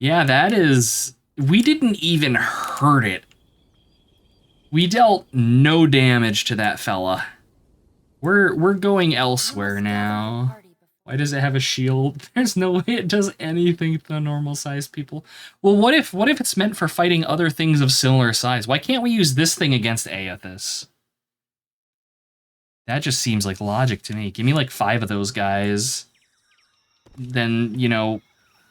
Yeah, that is... We didn't even hurt it. We dealt no damage to that fella. We're going elsewhere now. Why does it have a shield? There's no way it does anything to normal-sized people. Well, what if it's meant for fighting other things of similar size? Why can't we use this thing against Aethys? That just seems like logic to me. Give me like 5 of those guys. Then, you know,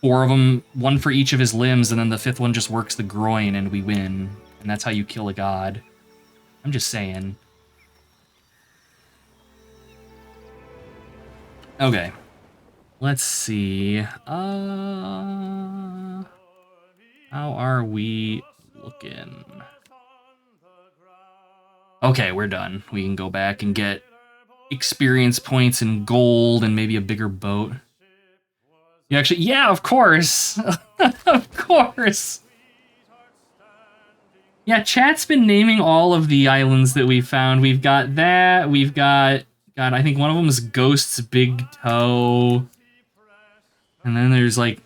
4 of them, 1 for each of his limbs, and then the 5th one just works the groin and we win. And that's how you kill a god. I'm just saying. Okay. Let's see. How are we looking? Okay, we're done. We can go back and get experience points and gold and maybe a bigger boat. You actually, yeah, of course. Of course. Yeah, chat's been naming all of the islands that we found. We've got that. We've got, God, I think one of them is Ghost's Big Toe. And then there's like,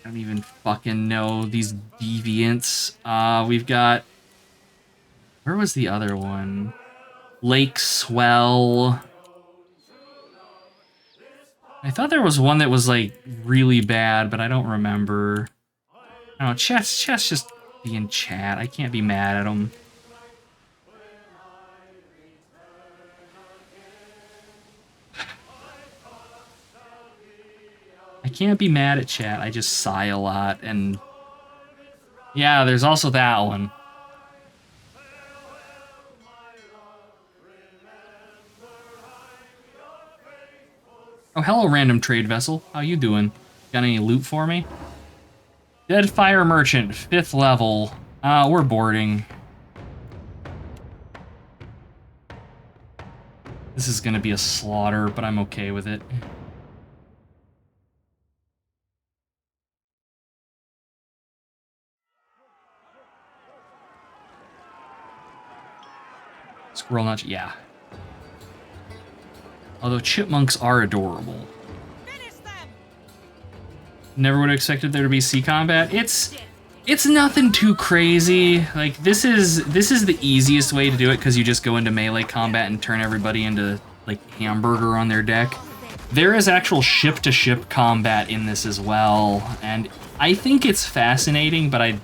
I don't even fucking know, these deviants. We've got, where was the other one? Lake Swell. I thought there was one that was like really bad, but I don't remember. I don't know, chat's just being chat. I can't be mad at him. I can't be mad at chat. I just sigh a lot, and yeah, there's also that one. Oh, hello, random trade vessel. How you doing? Got any loot for me? Deadfire merchant, 5th level. We're boarding. This is gonna be a slaughter, but I'm okay with it. Squirrel notch, yeah. Although chipmunks are adorable. Never would have expected there to be sea combat. It's nothing too crazy. Like this is the easiest way to do it because you just go into melee combat and turn everybody into like hamburger on their deck. There is actual ship-to-ship combat in this as well, and I think it's fascinating, but I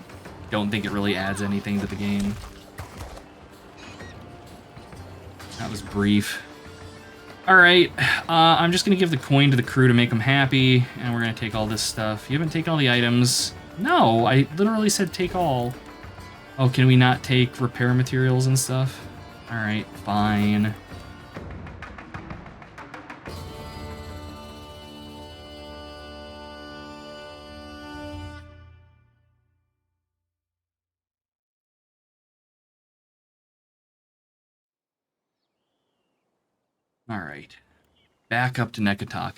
don't think it really adds anything to the game. That was brief. Alright, I'm just gonna give the coin to the crew to make them happy, and we're gonna take all this stuff. You haven't taken all the items. No, I literally said take all. Oh, can we not take repair materials and stuff? Alright, fine. Alright. Back up to Nekataka.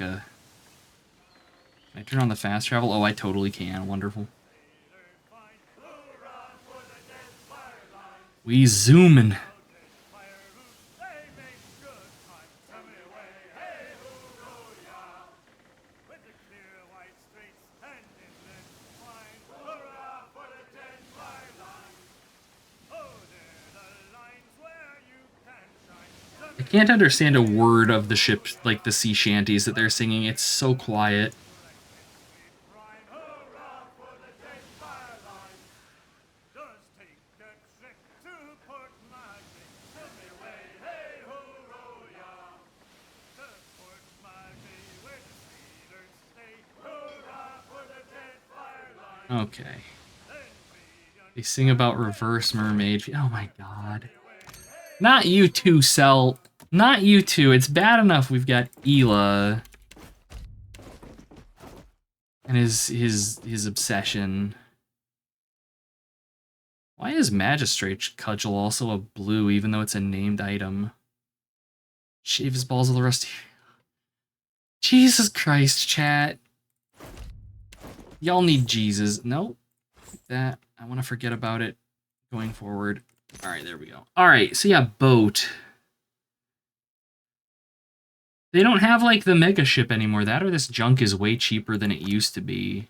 Can I turn on the fast travel? Oh, I totally can. Wonderful. We zoomin'. I can't understand a word of the ship, like the sea shanties that they're singing. It's so quiet. Okay. They sing about reverse mermaid. Oh my god. Not you two, Cell. Not you two. It's bad enough we've got Ela. And his obsession. Why is Magistrate Cudgel also a blue, even though it's a named item? Shave his balls of the rusty. Jesus Christ, chat. Y'all need Jesus. Nope. That. I want to forget about it going forward. Alright, there we go. Alright, so yeah, boat. They don't have, like, the mega ship anymore. That or this junk is way cheaper than it used to be.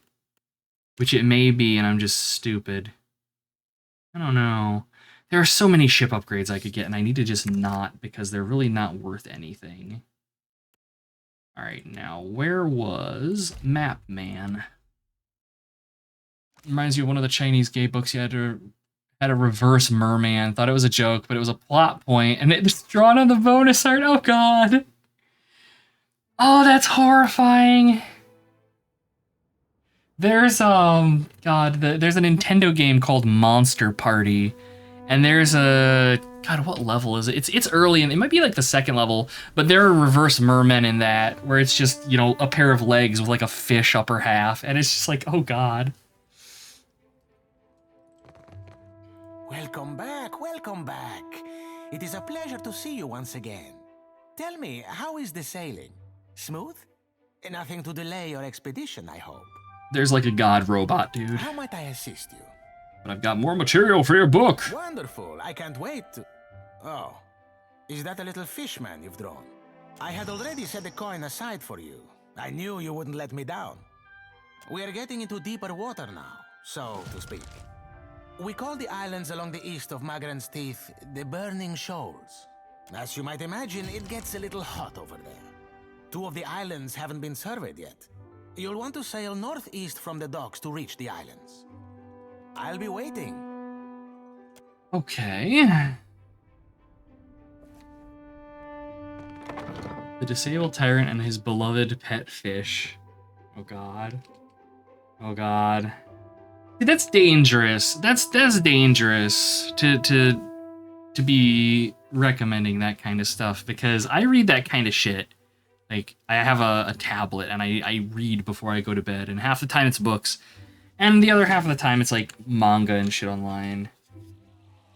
which it may be, and I'm just stupid. I don't know. There are so many ship upgrades I could get, and I need to just not, because they're really not worth anything. All right, now, where was Map Man? Reminds you of one of the Chinese gay books you had a reverse merman. Thought it was a joke, but it was a plot point, and it's drawn on the bonus art. Oh, God. Oh, that's horrifying. There's, God, there's a Nintendo game called Monster Party, and there's a, God, what level is it? It's early, and it might be like the second level, but there are reverse mermen in that, where it's just, you know, a pair of legs with like a fish upper half, and it's just like, oh, God. Welcome back, welcome back. It is a pleasure to see you once again. Tell me, how is the sailing? Smooth? Nothing to delay your expedition, I hope. There's like a god robot, dude. How might I assist you? But I've got more material for your book. Wonderful, I can't wait to... Oh, is that a little fishman you've drawn? I had already set a coin aside for you. I knew you wouldn't let me down. We are getting into deeper water now, so to speak. We call the islands along the east of Magran's Teeth the Burning Shoals. As you might imagine, it gets a little hot over there. 2 of the islands haven't been surveyed yet. You'll want to sail northeast from the docks to reach the islands. I'll be waiting. Okay. The disabled tyrant and his beloved pet fish. Oh, God. Oh, God. See, that's dangerous. That's dangerous to be recommending that kind of stuff, because I read that kind of shit. Like, I have a tablet, and I read before I go to bed, and half the time it's books, and the other half of the time it's, like, manga and shit online.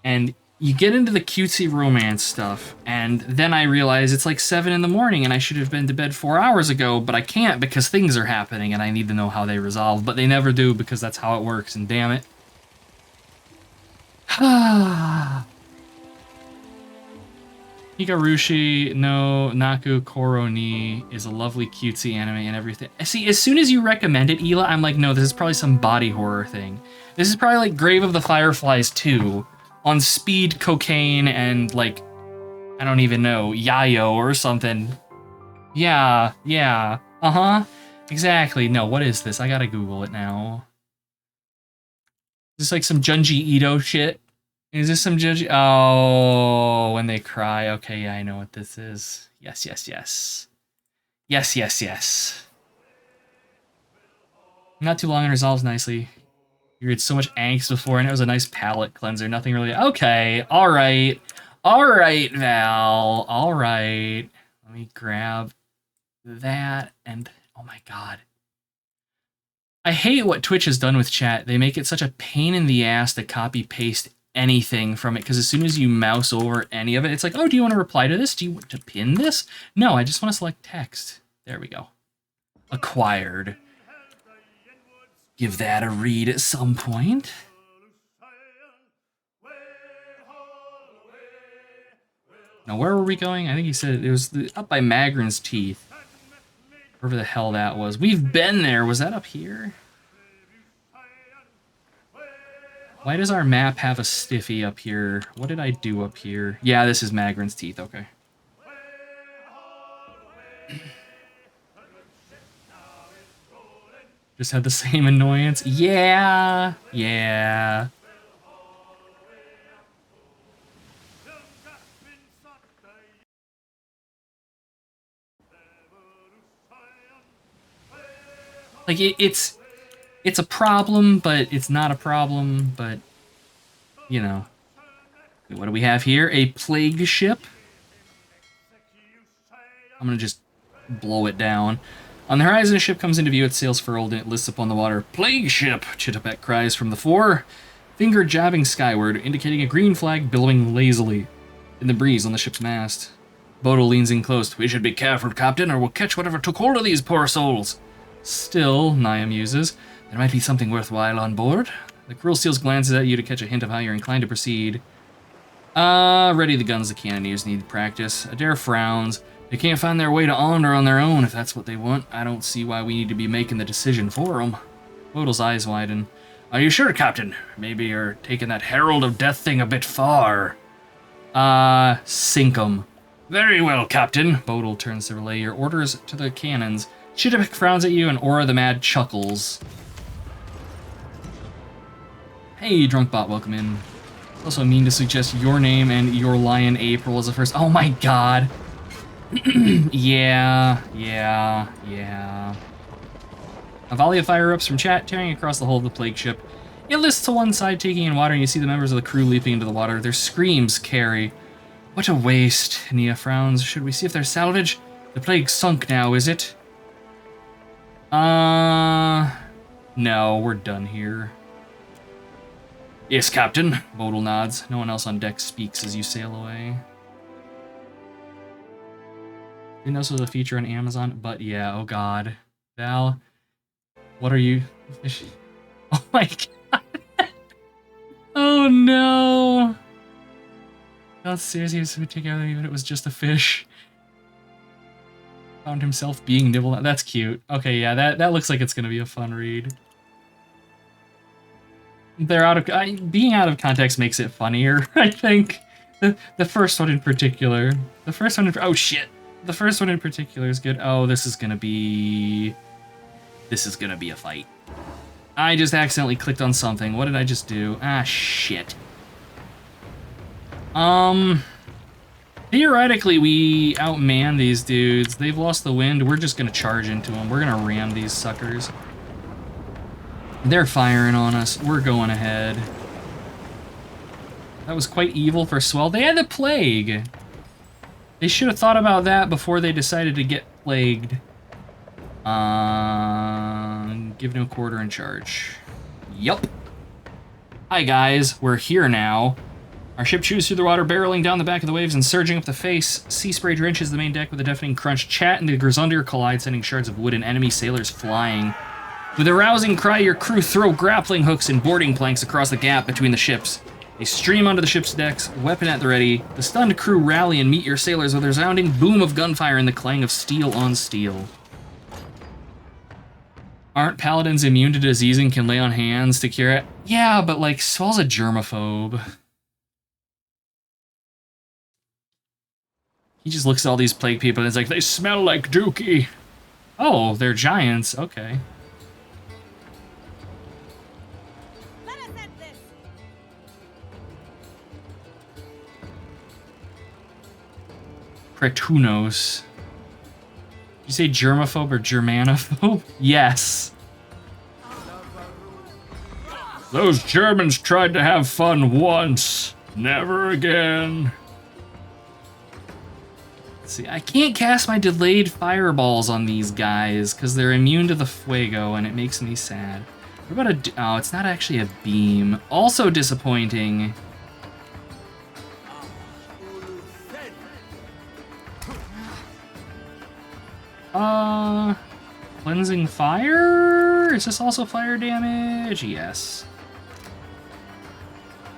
And you get into the cutesy romance stuff, and then I realize it's like 7 in the morning, and I should have been to bed 4 hours ago, but I can't because things are happening, and I need to know how they resolve, but they never do because that's how it works, and damn it. Hikarushi no Naku Koro ni is a lovely cutesy anime and everything. See, as soon as you recommend it, Ela, I'm like, no, this is probably some body horror thing. This is probably like Grave of the Fireflies 2 on speed, cocaine, and like, I don't even know, yayo or something. Yeah, exactly. No, what is this? I gotta Google it now. Is this like some Junji Ito shit? Is this some Junji? Oh, when they cry. Okay, yeah, I know what this is. Yes. Not too long and resolves nicely. You read so much angst before, and it was a nice palate cleanser. Nothing really... Okay, all right, Val. All right. Let me grab that, and... Oh my God. I hate what Twitch has done with chat. They make it such a pain in the ass to copy-paste anything from it, because as soon as you mouse over any of it, it's like, oh, do you want to reply to this? Do you want to pin this? No, I just want to select text. There we go. Acquired. Give that a read at some point. Now, where were we going? I think he said it was up by Magran's Teeth. Wherever the hell that was. We've been there. Was that up here? Why does our map have a stiffy up here? What did I do up here? Yeah, this is Magran's Teeth. Okay. Just had the same annoyance. Yeah. Like, it's a problem, but it's not a problem, but, you know. What do we have here? A plague ship. I'm gonna just blow it down. On the horizon, a ship comes into view, its sails furled, and it lists upon the water. Plague ship! Chittapet cries from the fore, finger jabbing skyward, indicating a green flag billowing lazily in the breeze on the ship's mast. Bodo leans in close. We should be careful, Captain, or we'll catch whatever took hold of these poor souls. Still, Naya muses, there might be something worthwhile on board. The cruel seals glances at you to catch a hint of how you're inclined to proceed. Ready the guns the cannoneers need practice. Adair frowns. They can't find their way to honor on their own if that's what they want. I don't see why we need to be making the decision for them. Bodil's eyes widen. Are you sure, Captain? Maybe you're taking that Herald of Death thing a bit far. Sink 'em. Very well, Captain. Bodil turns to relay your orders to the cannons. Shitapik frowns at you, and Aura the Mad chuckles. Hey, Drunkbot, welcome in. Also mean to suggest your name and your lion April as the first. Oh my god. yeah. A volley of fire erupts from chat, tearing across the hull of the plague ship. It lists to one side, taking in water, and you see the members of the crew leaping into the water. Their screams carry. What a waste. Nia frowns. Should we see if there's salvage? The plague sunk now, is it? No, we're done here. Yes, Captain. Bodil nods. No one else on deck speaks as you sail away. Didn't know this was a feature on Amazon, but yeah, oh god. Val, what are you? Oh my god. Oh no. Val seriously was to take out even if it was just a fish. Found himself being nibbled. That's cute. Okay, yeah, that looks like it's gonna be a fun read. They're out of being out of context makes it funnier. I think the first one in particular. Oh shit. The first one in particular is good. Oh, this is gonna be a fight. I just accidentally clicked on something. What did I just do? Ah, shit. Theoretically, we outman these dudes. They've lost the wind. We're just gonna charge into them. We're gonna ram these suckers. They're firing on us. We're going ahead. That was quite evil for Swell. They had the plague. They should have thought about that before they decided to get plagued. Give no quarter in charge. Yup. Hi guys, we're here now. Our ship chews through the water, barreling down the back of the waves and surging up the face. Sea spray drenches the main deck with a deafening crunch. Chat and the Grisundir collide, sending shards of wood and enemy sailors flying. With a rousing cry, your crew throw grappling hooks and boarding planks across the gap between the ships. They stream onto the ship's decks, weapon at the ready. The stunned crew rally and meet your sailors with a resounding boom of gunfire and the clang of steel on steel. Aren't paladins immune to disease and can lay on hands to cure it? Yeah, but like, Swell's a germaphobe. He just looks at all these plague people and is like, they smell like dookie. Oh, they're giants, okay. Pretunos. Did you say germaphobe or germanophobe? Yes. Those Germans tried to have fun once. Never again. Let's see, I can't cast my delayed fireballs on these guys because they're immune to the fuego and it makes me sad. What about oh, it's not actually a beam. Also disappointing. Cleansing fire? Is this also fire damage? Yes.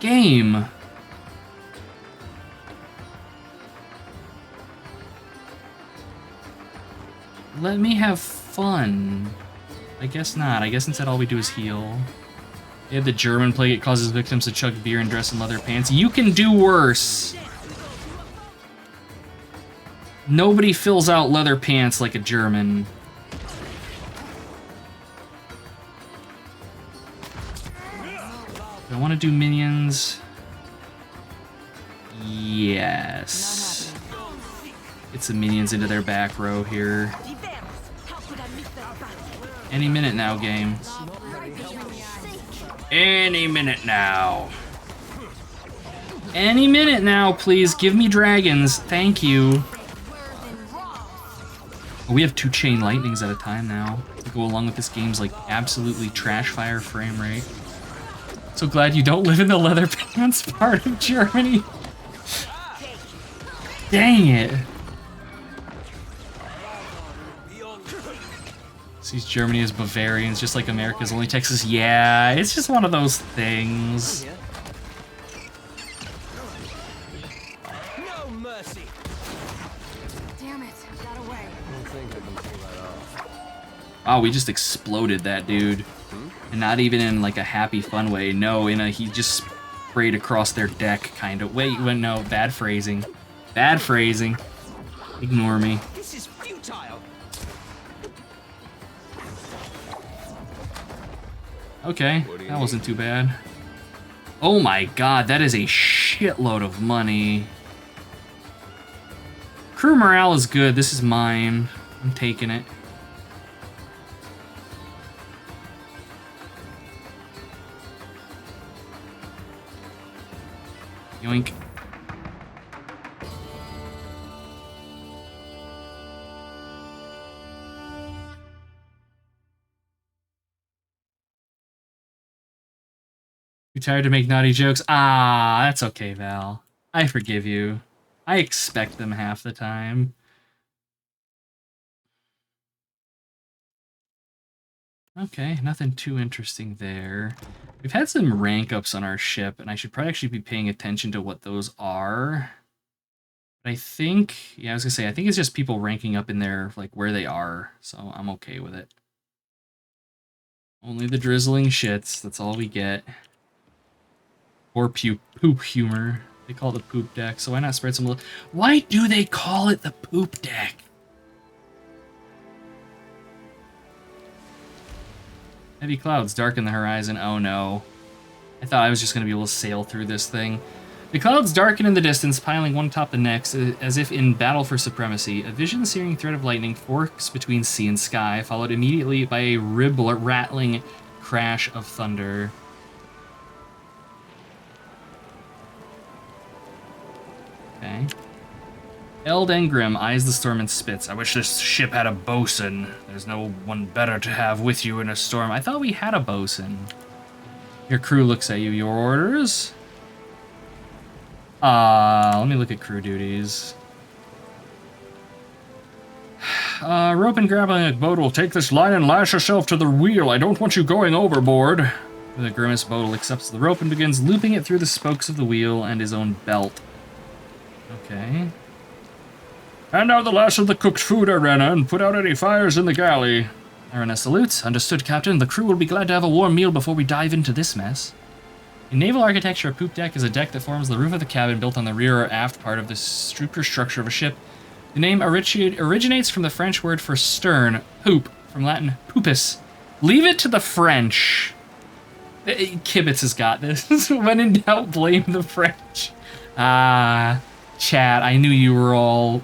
Game. Let me have fun. I guess not. I guess instead all we do is heal. They have the German plague. It causes victims to chug beer and dress in leather pants. You can do worse. Nobody fills out leather pants like a German. Do I want to do minions? Yes. Get some minions into their back row here. Any minute now, game. Any minute now. Any minute now, please. Give me dragons. Thank you. We have 2 chain lightnings at a time now to go along with this game's like absolutely trash fire frame rate. So glad you don't live in the leather pants part of Germany. Dang it. Sees Germany as Bavarians, just like America's only Texas. Yeah, it's just one of those things. No mercy. Damn it, I got away. I don't think I can pull that off. Wow, we just exploded that dude. Hmm? And not even in like a happy, fun way. No, in a he just sprayed across their deck kind of. Wait, no, bad phrasing. Bad phrasing. Ignore me. This is futile. Okay, that wasn't too bad. Oh my god, that is a shitload of money. Crew morale is good. This is mine. I'm taking it. Yoink. Too tired to make naughty jokes? Ah, that's okay, Val. I forgive you. I expect them half the time. Okay, nothing too interesting there. We've had some rank ups on our ship, and I should probably actually be paying attention to what those are. But I think, yeah, I was gonna say, I think it's just people ranking up in there, like, where they are, so I'm okay with it. Only the drizzling shits, that's all we get. Or poop humor. They call it the poop deck, so why not spread some... Why do they call it the poop deck? Heavy clouds darken the horizon. Oh no. I thought I was just going to be able to sail through this thing. The clouds darken in the distance, piling one atop the next, as if in battle for supremacy. A vision-searing thread of lightning forks between sea and sky, followed immediately by a rattling crash of thunder. Okay. Eldengrim eyes the storm and spits. I wish this ship had a bosun. There's no one better to have with you in a storm. I thought we had a bosun. Your crew looks at you. Your orders? Let me look at crew duties. Rope and grappling a boat will take this line and lash yourself to the wheel. I don't want you going overboard. The grimace Bodil accepts the rope and begins looping it through the spokes of the wheel and his own belt. Okay. Hand out the last of the cooked food, Irena, and put out any fires in the galley. Irena salutes. Understood, Captain. The crew will be glad to have a warm meal before we dive into this mess. In naval architecture, a poop deck is a deck that forms the roof of the cabin built on the rear or aft part of the superstructure of a ship. The name originates from the French word for stern, poop, from Latin pupus. Leave it to the French. Kibitz has got this. When in doubt, blame the French. Chat, I knew you were all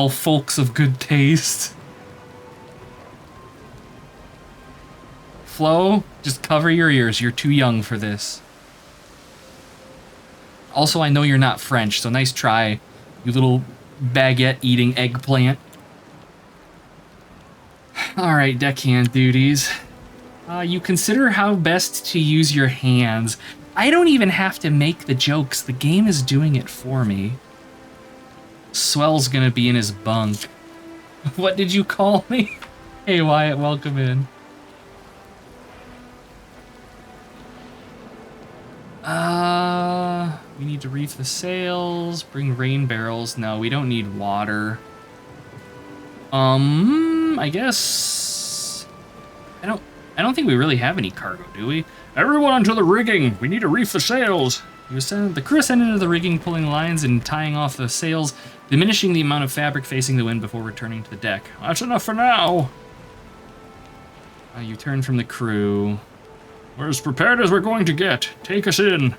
folks of good taste. Flo, just cover your ears. You're too young for this. Also, I know you're not French, so nice try, you little baguette-eating eggplant. Alright, deckhand duties. You consider how best to use your hands. I don't even have to make the jokes. The game is doing it for me. Swell's gonna be in his bunk. What did you call me? Hey Wyatt, welcome in. We need to reef the sails, bring rain barrels. No, we don't need water. I guess... I don't think we really have any cargo, do we? Everyone onto the rigging! We need to reef the sails! The crew ascended into the rigging, pulling lines and tying off the sails, diminishing the amount of fabric facing the wind before returning to the deck. That's enough for now! You turn from the crew. We're as prepared as we're going to get. Take us in.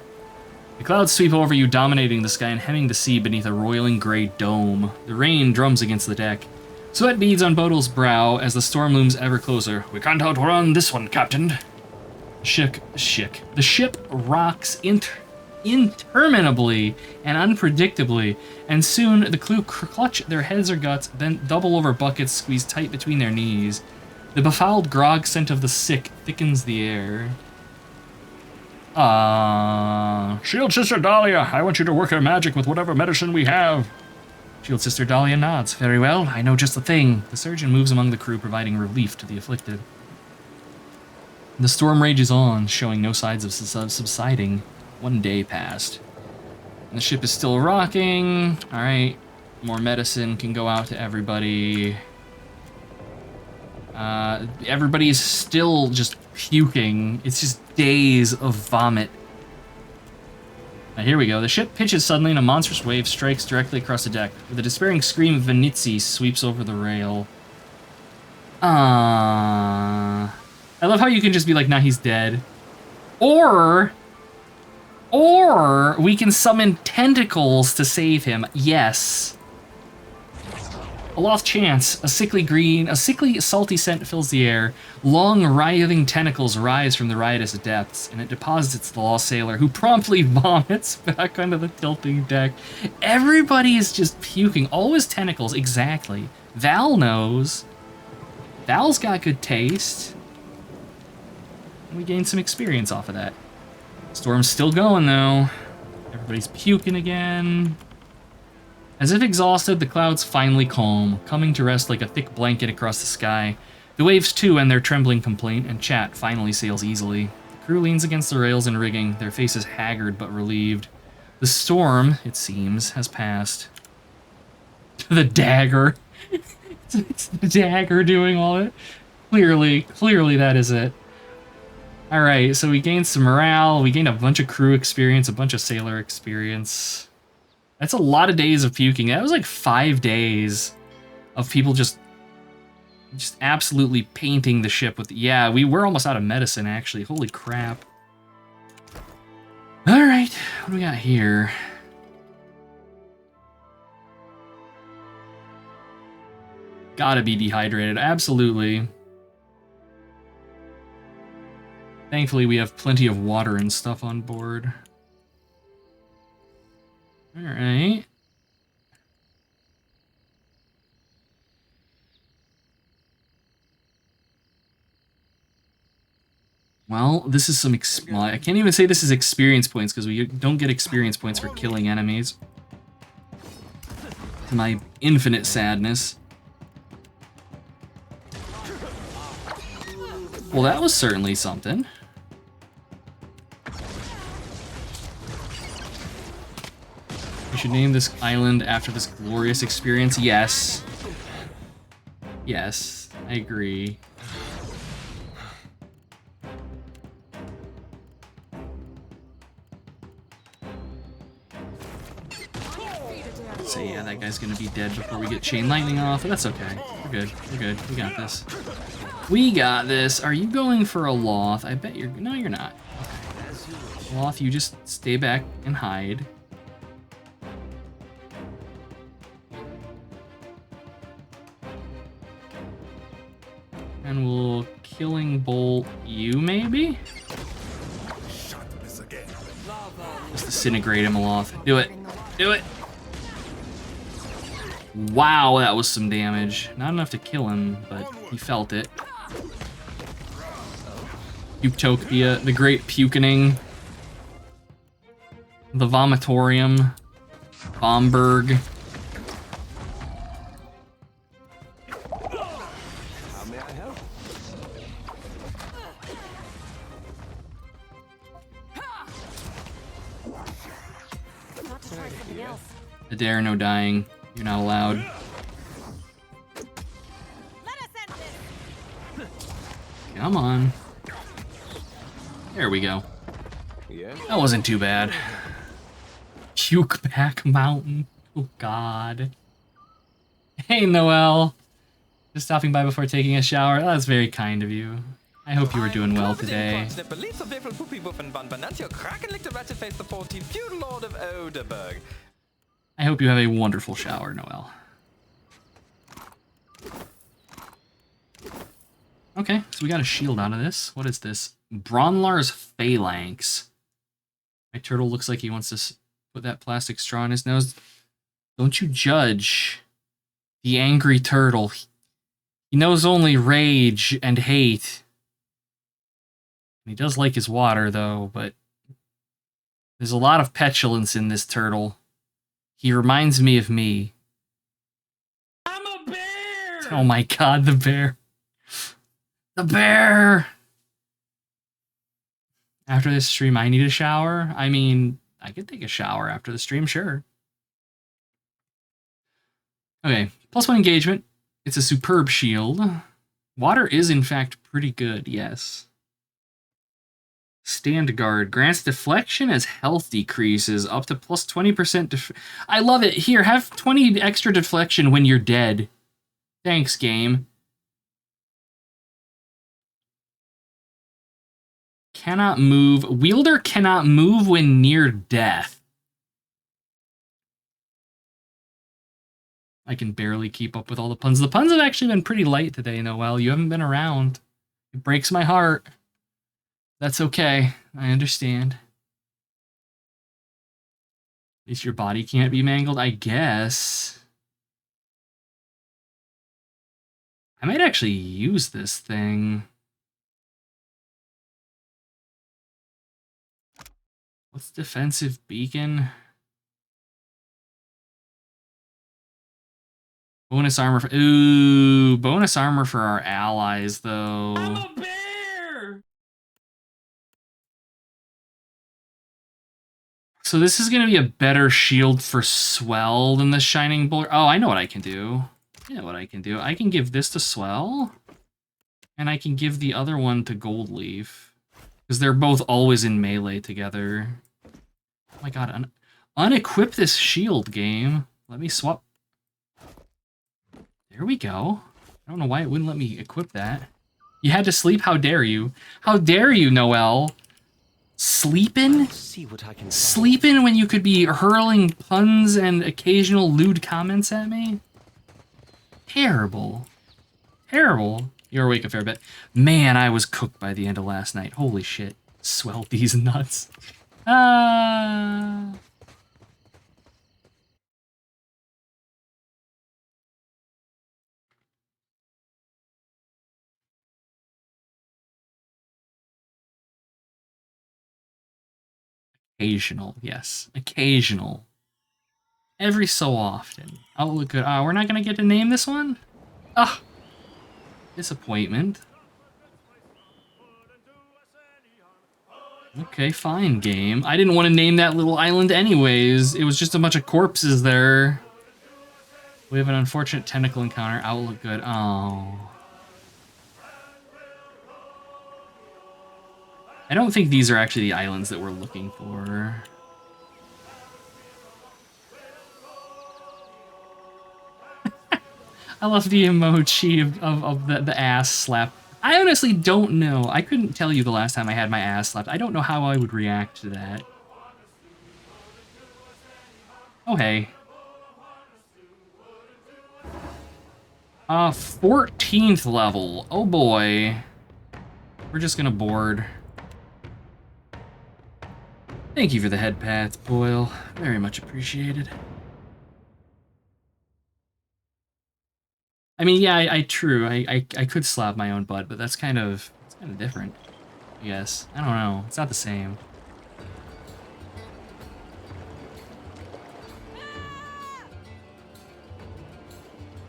The clouds sweep over you, dominating the sky and hemming the sea beneath a roiling gray dome. The rain drums against the deck. Sweat beads on Bodil's brow as the storm looms ever closer. We can't outrun this one, Captain. The ship rocks interminably and unpredictably, and soon the crew clutch their heads or guts, then double over buckets squeezed tight between their knees. The befouled grog scent of the sick thickens the air. Shield Sister Dahlia, I want you to work your magic with whatever medicine we have. Shield Sister Dahlia nods. Very well, I know just the thing. The surgeon moves among the crew, providing relief to the afflicted. The storm rages on, showing no signs of subsiding. 1 day passed. And the ship is still rocking. Alright, more medicine can go out to everybody. Everybody is still just puking. It's just days of vomit. Now, here we go. The ship pitches suddenly and a monstrous wave strikes directly across the deck. With a despairing scream, Venitzi sweeps over the rail. I love how you can just be like, nah, he's dead. Or we can summon tentacles to save him. Yes. A lost chance. A sickly salty scent fills the air. Long, writhing tentacles rise from the riotous depths, and it deposits the lost sailor, who promptly vomits back onto the tilting deck. Everybody is just puking. All his tentacles, exactly. Val knows. Val's got good taste. And we gained some experience off of that. Storm's still going, though. Everybody's puking again. As if exhausted, the clouds finally calm, coming to rest like a thick blanket across the sky. The waves, too, end their trembling complaint, and Chat finally sails easily. The crew leans against the rails and rigging, their faces haggard but relieved. The storm, it seems, has passed. The dagger. It's the dagger doing all it. Clearly that is it. Alright, so we gained some morale, we gained a bunch of crew experience, a bunch of sailor experience. That's a lot of days of puking. That was like 5 days of people just absolutely painting the ship with... Yeah, we were almost out of medicine, actually. Holy crap. Alright, what do we got here? Gotta be dehydrated, absolutely. Thankfully, we have plenty of water and stuff on board. Alright. Well, this is some... well, I can't even say this is experience points, because we don't get experience points for killing enemies. To my infinite sadness. Well, that was certainly something. We should name this island after this glorious experience. Yes. Yes, I agree. So yeah, that guy's gonna be dead before we get chain lightning off, but that's okay. We're good. We're good. We got this. We got this. Are you going for a Loth? I bet you're... No, you're not. Okay. Loth, you just stay back and hide. And we'll killing bolt you, maybe? Just disintegrate him, Loth. Do it. Do it. Wow, that was some damage. Not enough to kill him, but he felt it. Puketopia, the Great Pukening. The Vomitorium. Bomberg. How may I help? Not to try something else. Adair, no dying. You're not allowed. Let us end this. Come on. There we go. Yeah. That wasn't too bad. Pukeback Mountain. Oh, God. Hey, Noelle. Just stopping by before taking a shower. That's very kind of you. I hope you were doing well today. I hope you have a wonderful shower, Noelle. Okay, so we got a shield out of this. What is this? Bronlar's Phalanx. My turtle looks like he wants to put that plastic straw in his nose. Don't you judge the angry turtle. He knows only rage and hate. He does like his water, though, but there's a lot of petulance in this turtle. He reminds me of me. I'm a bear! Oh my God, the bear. The bear! After this stream, I need a shower. I mean, I could take a shower after the stream, sure. Okay, +1 engagement. It's a superb shield. Water is, in fact, pretty good, yes. Stand guard. Grants deflection as health decreases up to plus 20%. I love it. Here, have 20 extra deflection when you're dead. Thanks, game. Cannot move. Wielder cannot move when near death. I can barely keep up with all the puns. The puns have actually been pretty light today, Noel. You haven't been around. It breaks my heart. That's okay. I understand. At least your body can't be mangled, I guess. I might actually use this thing. What's defensive beacon? Bonus armor for... Ooh, bonus armor for our allies, though. I'm a bear! So this is going to be a better shield for Swell than the Shining Bolt. Oh, I know what I can do. I can give this to Swell, and I can give the other one to Goldleaf, because they're both always in melee together. Oh my god, unequip this shield, game. Let me swap. There we go. I don't know why it wouldn't let me equip that. You had to sleep? How dare you? How dare you, Noel? Sleeping? Sleeping when you could be hurling puns and occasional lewd comments at me? Terrible. Terrible. You're awake a fair bit. Man, I was cooked by the end of last night. Holy shit. Swell these nuts. Ah. Occasional, yes. Occasional. Every so often. Oh, look good. We're not gonna get to name this one? Ah. Disappointment. Okay, fine, game. I didn't want to name that little island anyways. It was just a bunch of corpses there. We have an unfortunate tentacle encounter. Outlook good. Oh. I don't think these are actually the islands that we're looking for. I love the emoji of the ass slap. I honestly don't know. I couldn't tell you the last time I had my ass slapped. I don't know how I would react to that. Oh, hey. 14th level. Oh, boy. We're just gonna board. Thank you for the head pats, Boyle. Very much appreciated. I mean, yeah, I could slap my own butt, but it's kind of different, I guess. I don't know. It's not the same.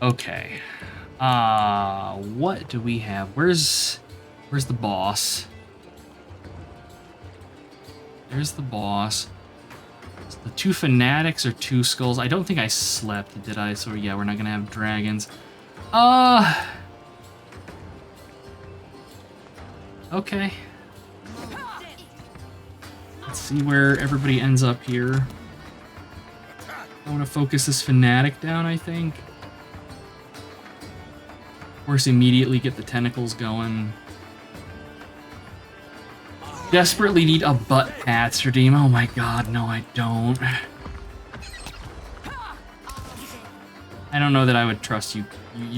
Okay. What do we have? Where's the boss? There's the boss. The two fanatics or two skulls. I don't think I slept, did I? So yeah, we're not gonna have dragons. Okay. Let's see where everybody ends up here. I want to focus this fanatic down, I think. Of course, immediately get the tentacles going. Desperately need a butt pats redeem. Oh my god, no I don't. I don't know that I would trust you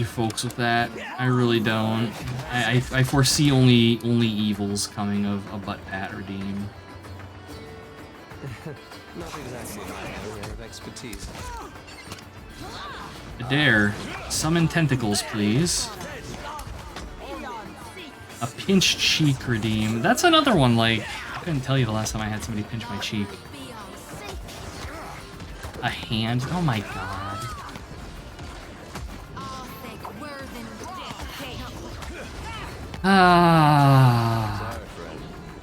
folks with that. I really don't. I foresee only evils coming of a butt pat redeem. Not exactly my area of expertise. Adair, summon tentacles, please. A pinched cheek redeem. That's another one, like, I couldn't tell you the last time I had somebody pinch my cheek. A hand? Oh my god.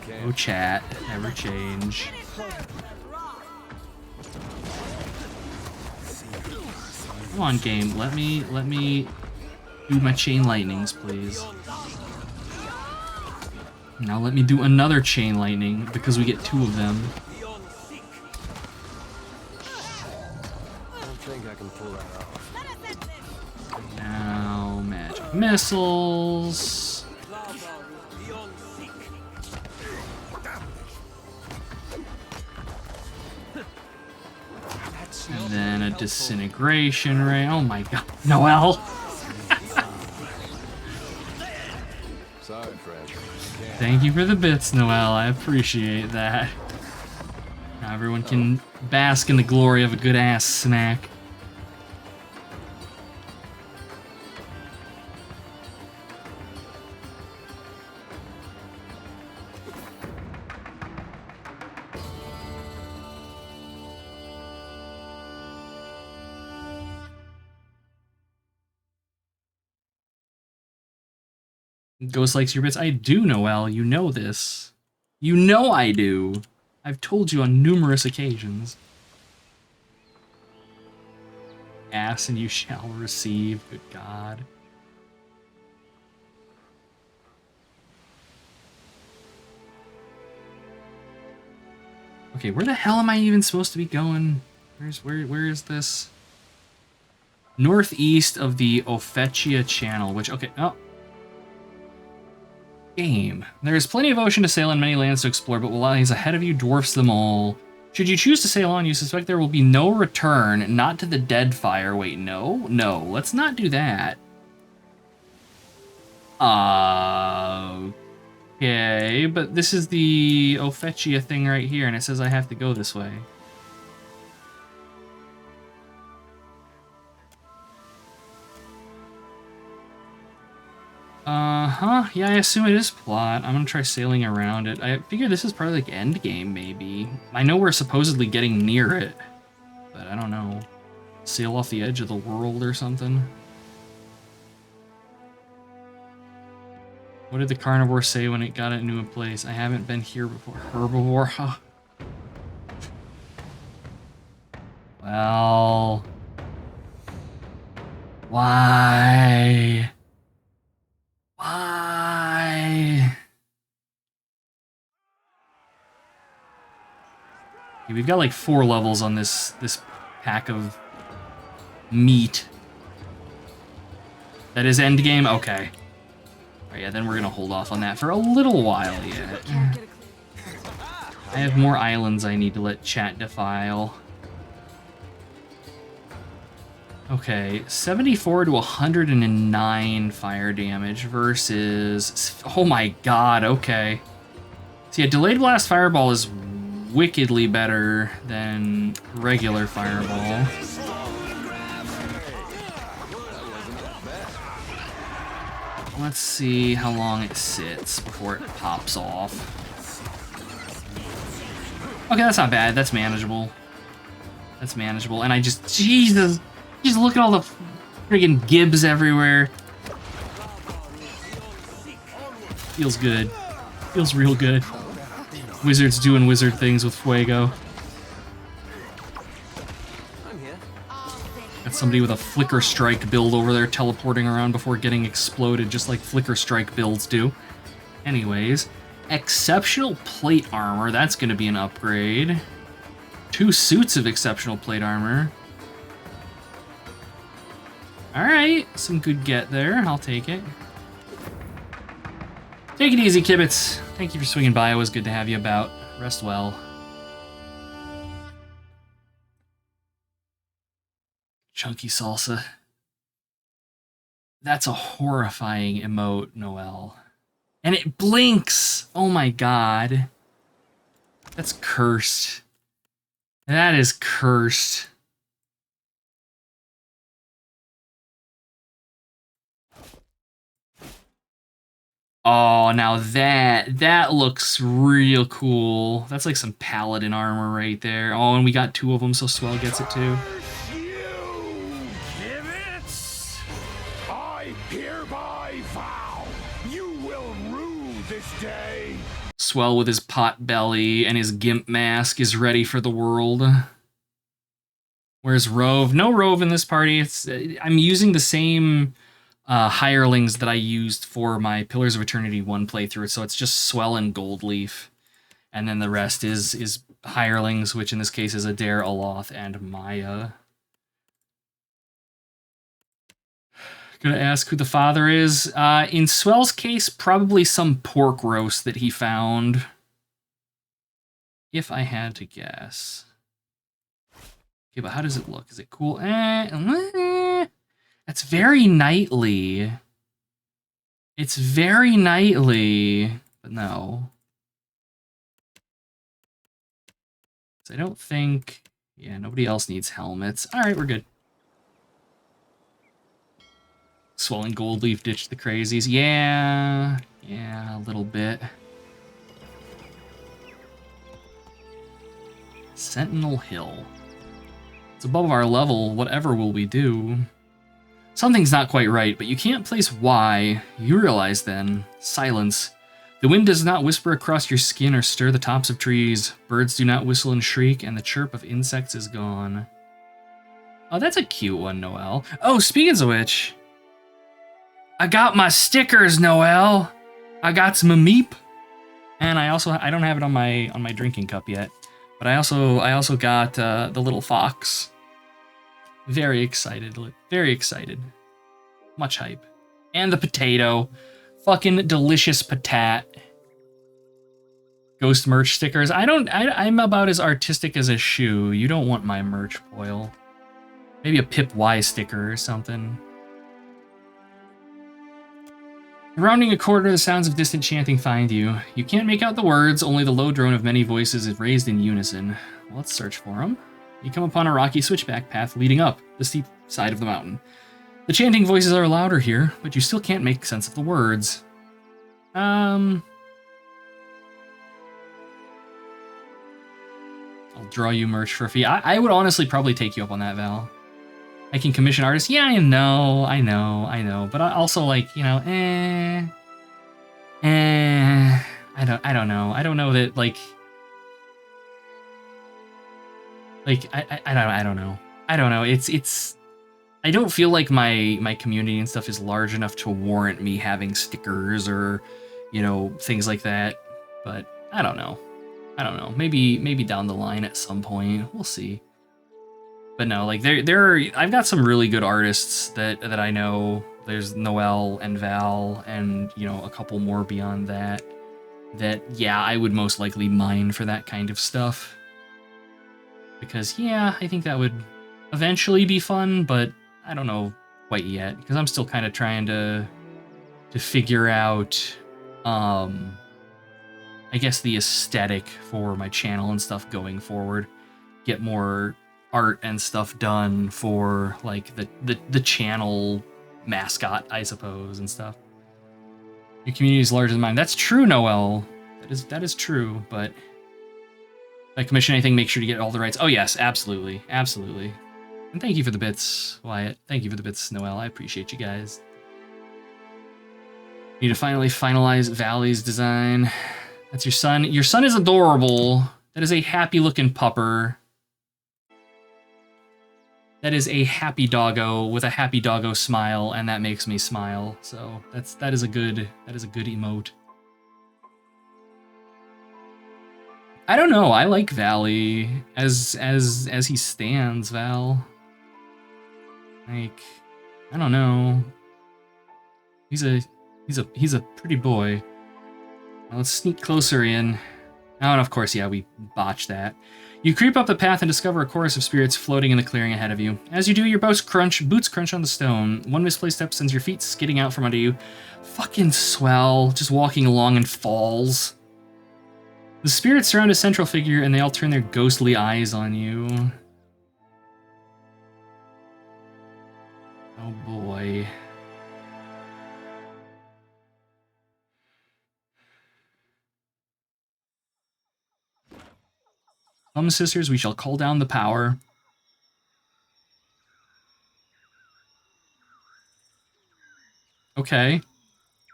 No chat, never change. Come on, game. Let me do my chain lightnings, please. Now let me do another chain lightning, because we get 2 of them. I don't think I can pull that off. Let us end this. Now, magic missiles. And then a disintegration ray. Oh my god. Noel! Sorry, Fred. Thank you for the bits, Noel. I appreciate that. Now everyone can bask in the glory of a good ass snack. Ghost likes your bits. I do, Noel. You know this. You know I do. I've told you on numerous occasions. Ask and you shall receive. Good God. Okay, where the hell am I even supposed to be going? Where is this? Northeast of the Ophechia Channel, which, okay, oh. Game. There is plenty of ocean to sail and many lands to explore, but what lies ahead of you dwarfs them all. Should you choose to sail on, you suspect there will be no return, not to the Deadfire. Wait, no? No, let's not do that. Okay, but this is the Ophechia thing right here, and it says I have to go this way. Yeah, I assume it is plot. I'm gonna try sailing around it. I figure this is probably like end game, maybe. I know we're supposedly getting near it, but I don't know. Sail off the edge of the world or something? What did the carnivore say when it got into a place? I haven't been here before. Herbivore? Huh. Well... Why? Why? Okay, we've got like 4 levels on this pack of meat. That is endgame? Okay. Alright, yeah, then we're gonna hold off on that for a little while yet. I have more islands I need to let chat defile. Okay, 74 to 109 fire damage versus... Oh my god, okay. So yeah, Delayed Blast Fireball is wickedly better than regular Fireball. Let's see how long it sits before it pops off. Okay, that's not bad. That's manageable. That's manageable. And I just... Jesus! Just look at all the friggin' gibs everywhere. Feels good. Feels real good. Wizards doing wizard things with Fuego. Got somebody with a Flicker Strike build over there teleporting around before getting exploded, just like Flicker Strike builds do. Anyways, Exceptional Plate Armor, that's gonna be an upgrade. 2 suits of Exceptional Plate Armor. Alright, some good get there. I'll take it. Take it easy, Kibbits. Thank you for swinging by. It was good to have you about. Rest well. Chunky salsa. That's a horrifying emote, Noel. And it blinks! Oh my god. That's cursed. That is cursed. Oh, now that looks real cool. That's like some paladin armor right there. Oh, and we got 2 of them, so Swell gets it too. I hereby vow you will rue this day. Swell with his pot belly and his gimp mask is ready for the world. Where's Rove? No Rove in this party. I'm using the same hirelings that I used for my Pillars of Eternity 1 playthrough. So it's just Swell and Goldleaf. And then the rest is hirelings, which in this case is Adair, Aloth, and Maya. Gonna ask who the father is. In Swell's case, probably some pork roast that he found. If I had to guess. Okay, but how does it look? Is it cool? That's very knightly. It's very knightly, but no. So I don't think... Yeah, nobody else needs helmets. All right, we're good. Swelling Goldleaf ditched the crazies. Yeah, a little bit. Sentinel Hill. It's above our level. Whatever will we do? Something's not quite right, but you can't place why. You realize then. Silence. The wind does not whisper across your skin or stir the tops of trees. Birds do not whistle and shriek, and the chirp of insects is gone. Oh, that's a cute one, Noelle. Oh, speaking of which... I got my stickers, Noelle. I got some meep, and I don't have it on my drinking cup yet, but I also got the little fox. Very excited, very excited. Much hype, and the potato, fucking delicious patat. Ghost merch stickers. I'm about as artistic as a shoe. You don't want my merch, Boyle. Maybe a Pip Y sticker or something. Rounding a corner, the sounds of distant chanting find you. You can't make out the words, only the low drone of many voices is raised in unison. Well, let's search for them. You come upon a rocky switchback path leading up the steep side of the mountain. The chanting voices are louder here, but you still can't make sense of the words. I'll draw you merch for a fee. I would honestly probably take you up on that, Val. I can commission artists. Yeah, I know. But I also like, you know, I don't know. I don't know that like I don't know. I don't know. It's I don't feel like my community and stuff is large enough to warrant me having stickers or, you know, things like that. But I don't know. Maybe down the line at some point. We'll see. But no, like I've got some really good artists that I know. There's Noelle and Val, and you know a couple more beyond that. That yeah, I would most likely mine for that kind of stuff. Because yeah, I think that would eventually be fun, but I don't know quite yet because I'm still kind of trying to figure out, I guess the aesthetic for my channel and stuff going forward. Get more art and stuff done for like the channel mascot, I suppose, and stuff. Your community is larger than mine. That's true, Noelle. That is true, but if I commission anything, make sure to get all the rights. Oh yes, absolutely. And thank you for the bits, Wyatt. Thank you for the bits, Noelle. I appreciate you guys. Need to finally finalize Valley's design. That's your son. Your son is adorable. That is a happy looking pupper. That is a happy doggo with a happy doggo smile, and that makes me smile. So that is a good emote. I don't know. I like Valley as he stands, Val. Like, I don't know. He's a pretty boy. Now let's sneak closer in. Oh, and of course, yeah, we botched that. You creep up the path and discover a chorus of spirits floating in the clearing ahead of you. As you do, your boots crunch on the stone. One misplaced step sends your feet skidding out from under you. Fucking swell, just walking along and falls. The spirits surround a central figure and they all turn their ghostly eyes on you. Oh boy. Come, sisters, we shall call down the power. Okay.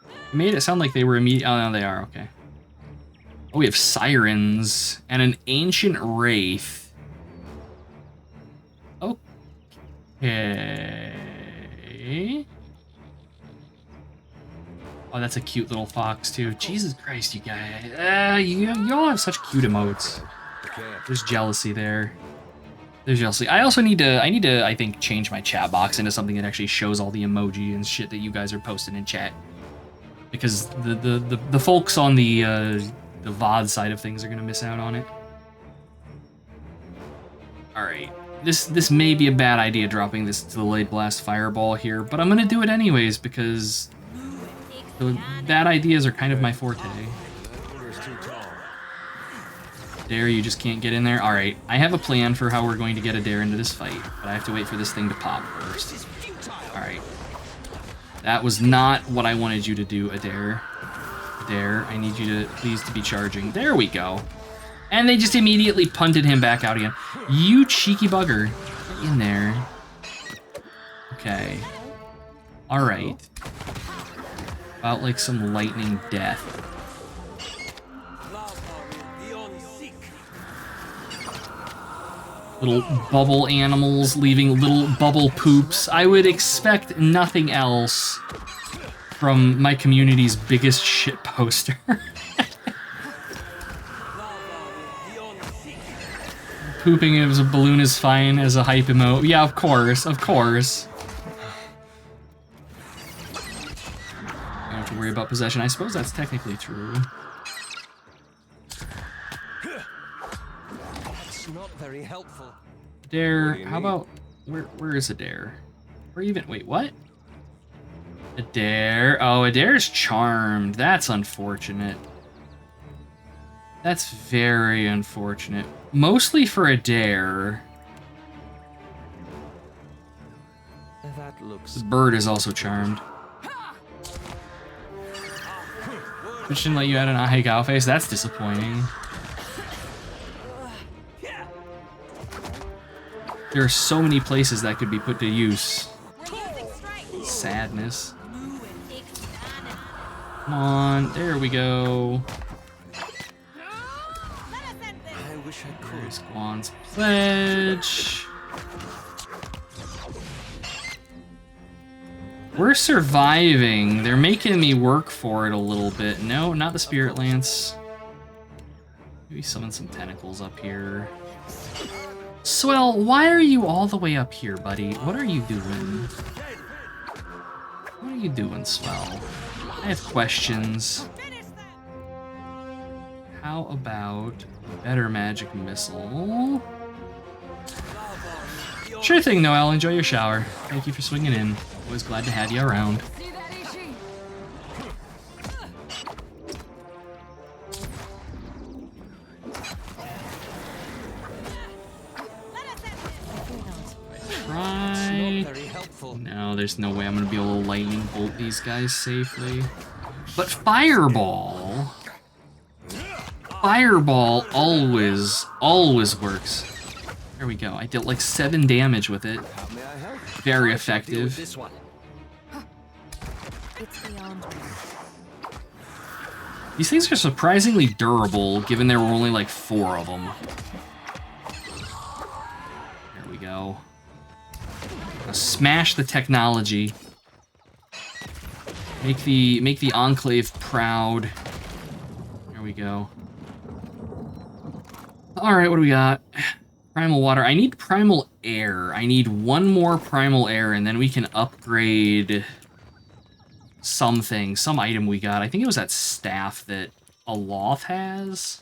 It made it sound like they were immediate. Oh, no, they are. Okay. Oh, we have sirens and an ancient wraith. Okay. Oh, that's a cute little fox too. Jesus Christ, you guys! You all have such cute emotes. There's jealousy there. There's jealousy. I also need to. I think, change my chat box into something that actually shows all the emoji and shit that you guys are posting in chat. Because the folks on the VOD side of things are gonna miss out on it. All right. This may be a bad idea dropping this delayed blast fireball here, but I'm gonna do it anyways because the bad ideas are kind of my forte. Dare, you just can't get in there? Alright, I have a plan for how we're going to get a Dare into this fight, but I have to wait for this thing to pop first. Alright. That was not what I wanted you to do, Adair. Adair, I need you to please to be charging. There we go. And they just immediately punted him back out again. You cheeky bugger. Get in there. Okay. Alright. About like some lightning death. Little bubble animals leaving little bubble poops. I would expect nothing else from my community's biggest shit poster. Pooping as a balloon is fine as a hype emote. Yeah, of course, of course. Don't have to worry about possession. I suppose that's technically true. That's not very helpful. Dare, how about, where is Adair? Where even, wait, what? Adair, oh, Adair's charmed. That's unfortunate. That's very unfortunate. Mostly for Adair. That looks. The bird is also charmed. Which didn't let you add an Ahegao face? That's disappointing. There are so many places that could be put to use. Sadness. Come on, there we go. I wish I could. There's Guan's pledge. We're surviving. They're making me work for it a little bit. No, not the Spirit Lance. Maybe summon some tentacles up here. Swell, why are you all the way up here, buddy? What are you doing? What are you doing, Swell? I have questions. How about better magic missile? Sure thing, Noel. Enjoy your shower. Thank you for swinging in. Always glad to have you around. Try. No, there's no way I'm gonna be able to lightning bolt these guys safely. But fireball. Fireball always works. There we go. I dealt like 7 damage with it. Very effective. These things are surprisingly durable, given there were only like 4 of them. There we go. Now smash the technology. Make the Enclave proud. There we go. Alright, what do we got? Primal water. I need primal air. I need 1 more primal air, and then we can upgrade something. Some item we got. I think it was that staff that Aloth has.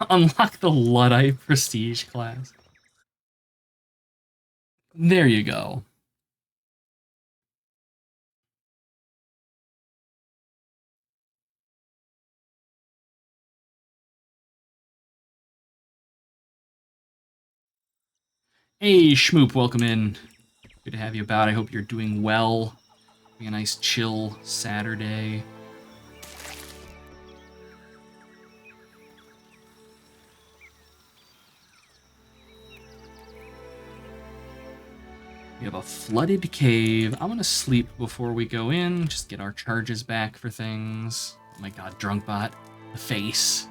Unlock the Luddite Prestige class. There you go. Hey, Schmoop, welcome in. Good to have you about. I hope you're doing well. Having a nice chill Saturday. We have a flooded cave. I'm gonna sleep before we go in. Just get our charges back for things. Oh my god, Drunkbot. The face.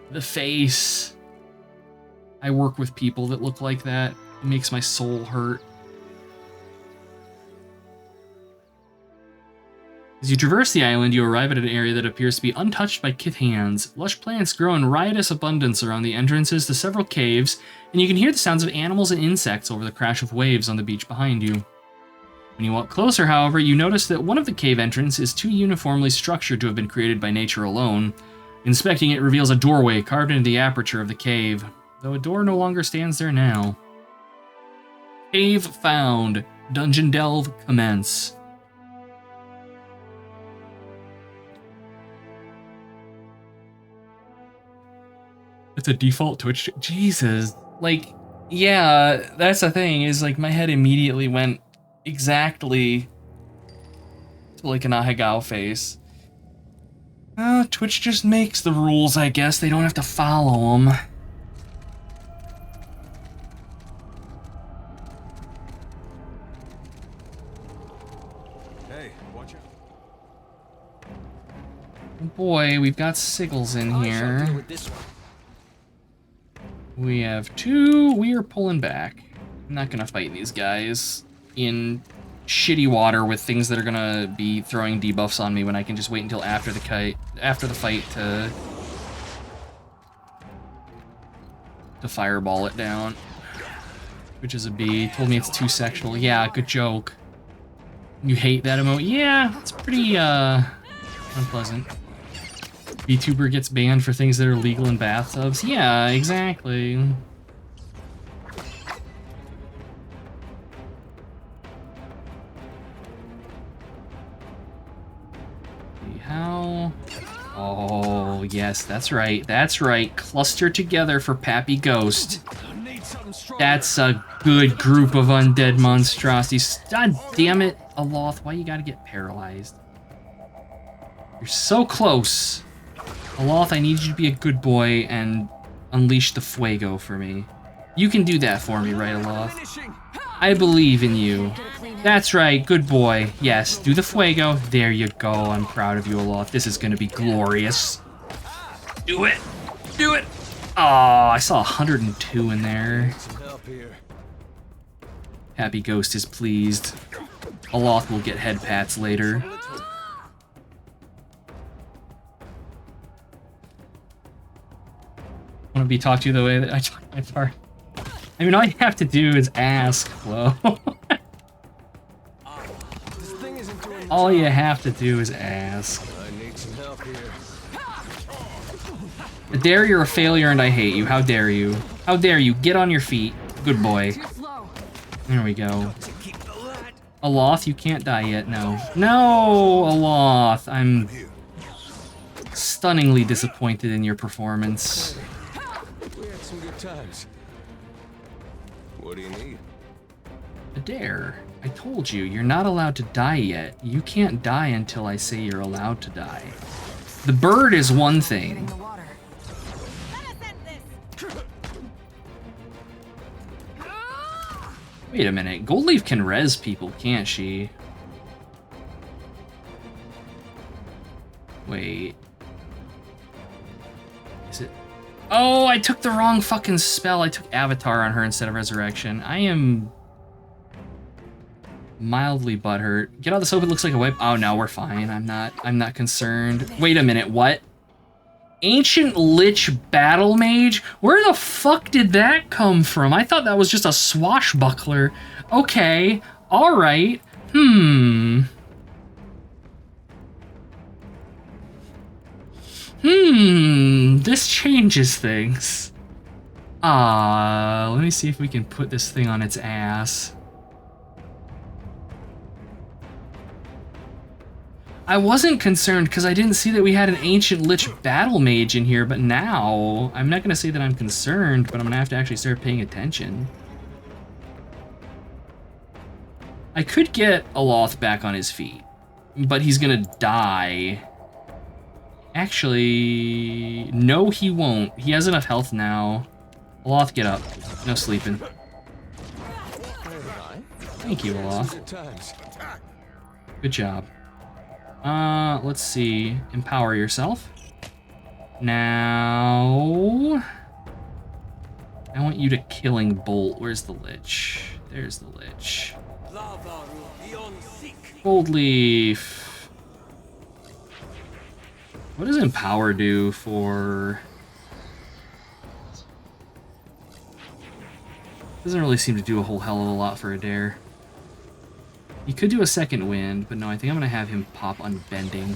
The face. I work with people that look like that. It makes my soul hurt. As you traverse the island, you arrive at an area that appears to be untouched by Kith hands. Lush plants grow in riotous abundance around the entrances to several caves, and you can hear the sounds of animals and insects over the crash of waves on the beach behind you. When you walk closer, however, you notice that one of the cave entrances is too uniformly structured to have been created by nature alone. Inspecting it reveals a doorway carved into the aperture of the cave, though a door no longer stands there now. Cave found. Dungeon delve commence. It's a default Twitch. Jesus. Like, yeah, that's the thing, is like my head immediately went exactly to like an Ahegao face. Twitch just makes the rules, I guess. They don't have to follow them. Hey, watch it. Boy, we've got Siggles in I shall deal here. with this one. We have two. We are pulling back. I'm not gonna fight these guys in shitty water with things that are gonna be throwing debuffs on me when I can just wait until after the fight to fireball it down. Which is a B. Told me it's too sexual. Yeah, good joke. You hate that emote? Yeah, it's pretty unpleasant. VTuber gets banned for things that are legal in bathtubs. Yeah, exactly. How? Oh, yes, that's right. That's right. Cluster together for Pappy Ghost. That's a good group of undead monstrosities. God damn it, Aloth, why you gotta get paralyzed? You're so close. Aloth, I need you to be a good boy and unleash the Fuego for me. You can do that for me, right, Aloth? I believe in you. That's right, good boy. Yes, do the Fuego. There you go. I'm proud of you, Aloth. This is gonna be glorious. Do it. Do it. Oh, I saw 102 in there. Happy Ghost is pleased. Aloth will get head pats later. Want to be talked to the way that I talk my part. I mean, all you have to do is ask, Flo. All you have to do is ask. I need some help here. I dare you're a failure and I hate you. How dare you? How dare you? Get on your feet. Good boy. There we go. Aloth, you can't die yet. No. No, Aloth. I'm stunningly disappointed in your performance. We had some good times. What do you need? Adair, I told you, you're not allowed to die yet. You can't die until I say you're allowed to die. The bird is one thing. Wait a minute, Goldleaf can res people, can't she? Wait. Is it? Oh, I took the wrong fucking spell. I took Avatar on her instead of Resurrection. I am mildly butthurt. Get out of the soap, it looks like a whip. Oh no, we're fine. I'm not concerned. Wait a minute, what? Ancient Lich Battle Mage? Where the fuck did that come from? I thought that was just a swashbuckler. Okay, alright. This changes things. Let me see if we can put this thing on its ass. I wasn't concerned because I didn't see that we had an Ancient Lich Battle Mage in here, but now, I'm not going to say that I'm concerned, but I'm going to have to actually start paying attention. I could get Aloth back on his feet, but he's going to die. Actually, no he won't. He has enough health now. Aloth, get up. No sleeping. Thank you, Aloth. Good job. Let's see. Empower yourself. Now, I want you to Killing Bolt. Where's the Lich? There's the Lich. Gold Leaf. What does Empower do for... Doesn't really seem to do a whole hell of a lot for Adair. He could do a second wind, but no, I think I'm going to have him pop Unbending.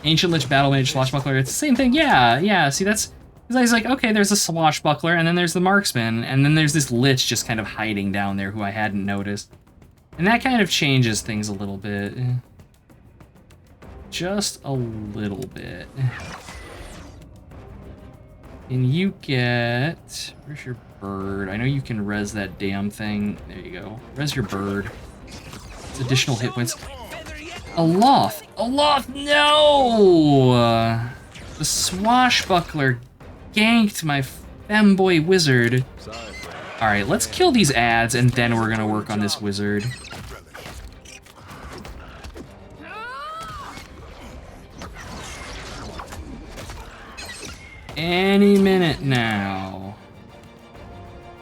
Ancient Lich, Battle Mage, Swashbuckler, it's the same thing. Yeah, see, that's... Because I was like, okay, there's a Swashbuckler, and then there's the Marksman, and then there's this Lich just kind of hiding down there who I hadn't noticed. And that kind of changes things a little bit. Just a little bit. Can you get... Where's your bird? I know you can res that damn thing. There you go. Res your bird. It's additional hit points. A Loth! A Loth, no! The Swashbuckler ganked my femboy wizard. Alright, let's kill these ads, and then we're gonna work on this wizard. Any minute now.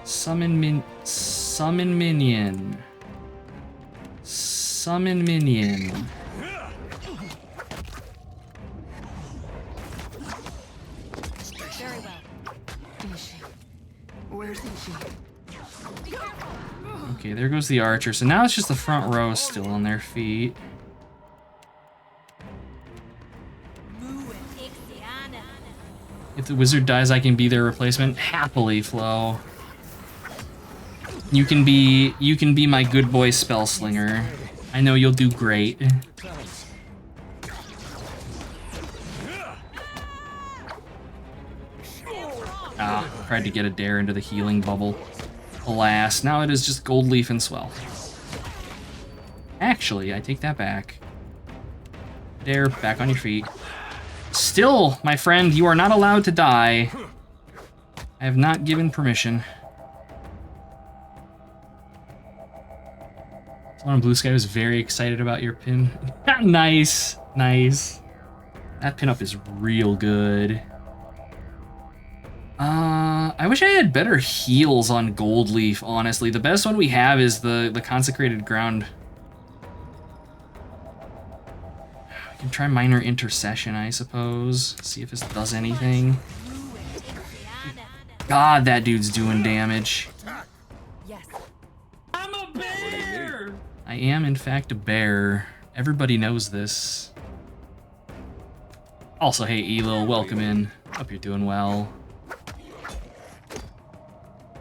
Summon minion. Summon minion. Very well. Where's she? Okay, there goes the archer. So now it's just the front row still on their feet. If the wizard dies, I can be their replacement. Happily, Flo. You can be my good boy spell slinger. I know you'll do great. Ah, tried to get Adair into the healing bubble. Alas, now it is just Gold Leaf and Swell. Actually, I take that back. Adair, back on your feet. Still, my friend, you are not allowed to die. I have not given permission. Someone in Blue Sky was very excited about your pin. Nice, nice. That pinup is real good. I wish I had better heals on Gold Leaf, honestly. The best one we have is the Consecrated Ground. I can try Minor Intercession, I suppose. See if this does anything. God, that dude's doing damage. Yes. I'm a bear! I am, in fact, a bear. Everybody knows this. Also, hey, Elil, welcome in. Hope you're doing well.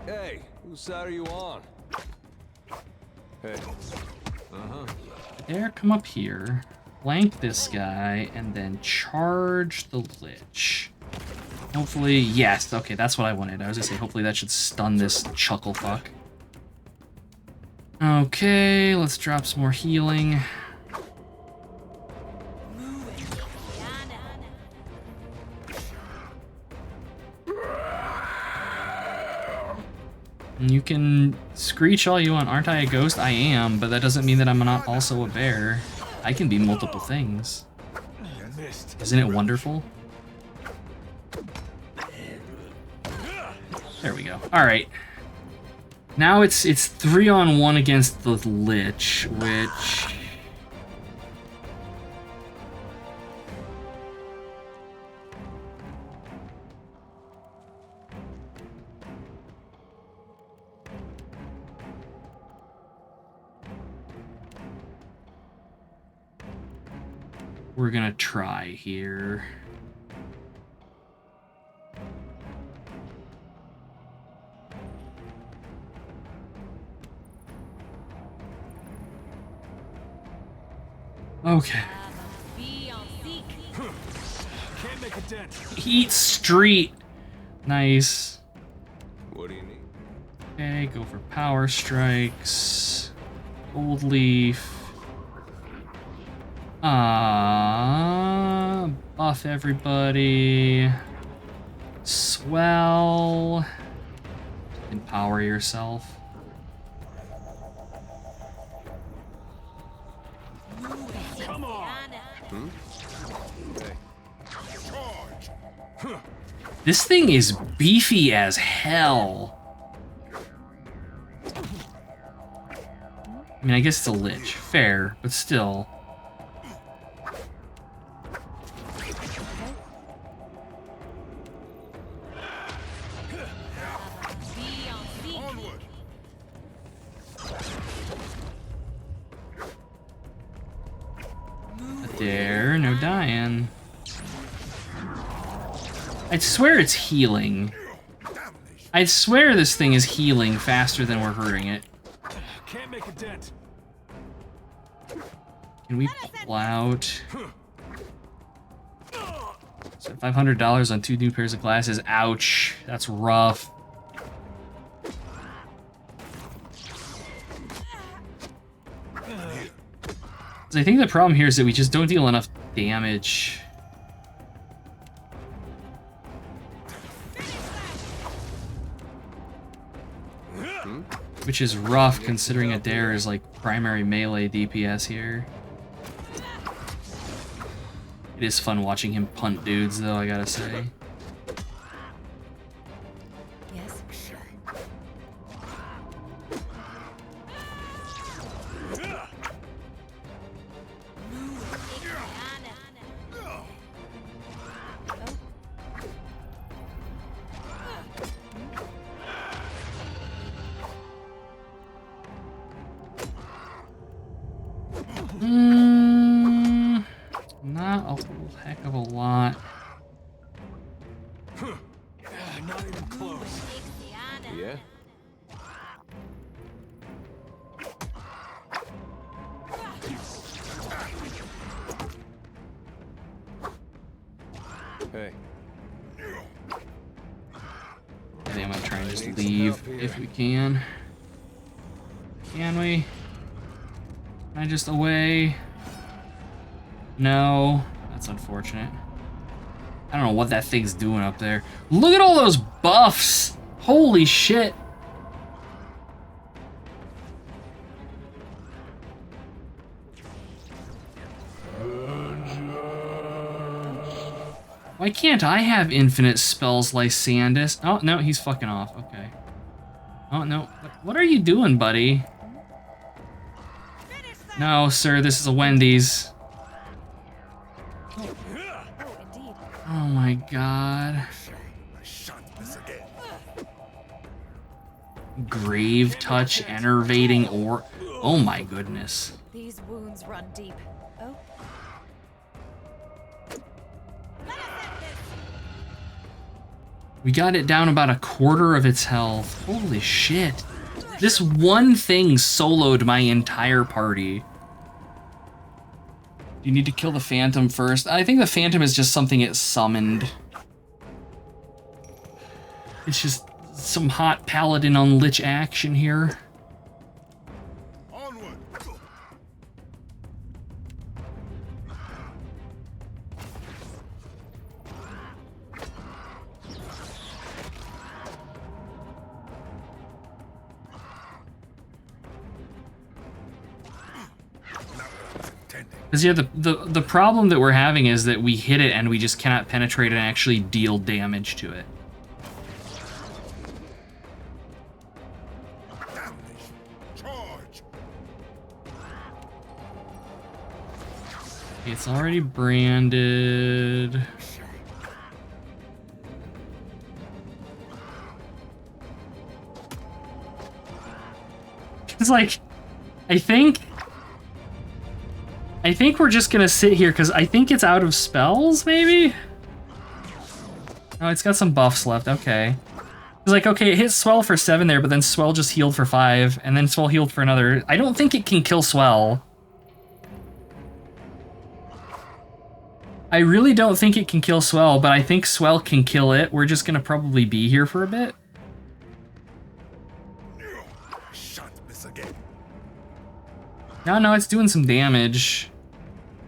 Hey, whose side are you on? Hey. There, come up here. Flank this guy, and then charge the Lich. Hopefully, yes, okay, that's what I wanted. I was gonna say, hopefully that should stun this chuckle fuck. Okay, let's drop some more healing. You can screech all you want. Aren't I a ghost? I am, but that doesn't mean that I'm not also a bear. I can be multiple things. Isn't it wonderful? There we go. All right. Now it's 3-on-1 against the Lich, which... we're gonna try here. Okay. Can't make a dent. Eat street. Nice. What do you need? Okay, go for power strikes. Gold leaf. Buff everybody. Swell. Empower yourself. Come on. This thing is beefy as hell. I mean, I guess it's a lich. Fair, but still. There, no dying. I swear it's healing. I swear this thing is healing faster than we're hurting it. Can't make a dent. Can we pull out? So $500 on 2 new pairs of glasses. Ouch, that's rough. I think the problem here is that we just don't deal enough damage. Which is rough considering Adair is like primary melee DPS here. It is fun watching him punt dudes though, I gotta say. Yes. Not a whole heck of a lot. Not even close. Yeah? Hey. I think I'm gonna try and just leave if we can. Can we? Can I just away? No, that's unfortunate. I don't know what that thing's doing up there. Look at all those buffs! Holy shit! Why can't I have infinite spells, Lysandus? Oh, no, he's fucking off. Okay. Oh, no. What are you doing, buddy? No, sir, this is a Wendy's. Oh my god. Grave touch, enervating or oh my goodness. These wounds run deep. Oh. We got it down about a quarter of its health. Holy shit. This one thing soloed my entire party. You need to kill the Phantom first. I think the Phantom is just something it summoned. It's just some hot paladin on lich action here. Onward. Because yeah, the problem that we're having is that we hit it and we just cannot penetrate and actually deal damage to it. Charge. It's already branded. It's like, I think we're just gonna sit here because I think it's out of spells, maybe? Oh, it's got some buffs left, okay. It's like, okay, it hit Swell for 7 there, but then Swell just healed for 5, and then Swell healed for another. I don't think it can kill Swell. I really don't think it can kill Swell, but I think Swell can kill it. We're just gonna probably be here for a bit. Shan't miss again. No, it's doing some damage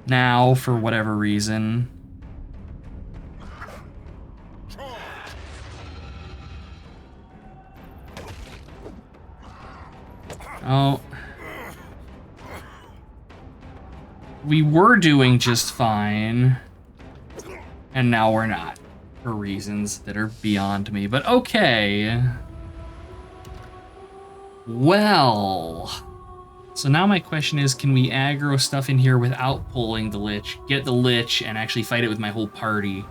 now for whatever reason. Oh. We were doing just fine. And now we're not. For reasons that are beyond me. But okay. Well. So now my question is, can we aggro stuff in here without pulling the Lich, get the Lich, and actually fight it with my whole party?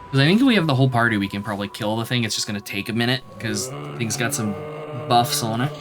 Because I think if we have the whole party, we can probably kill the thing. It's just going to take a minute, because thing's got some buffs on it.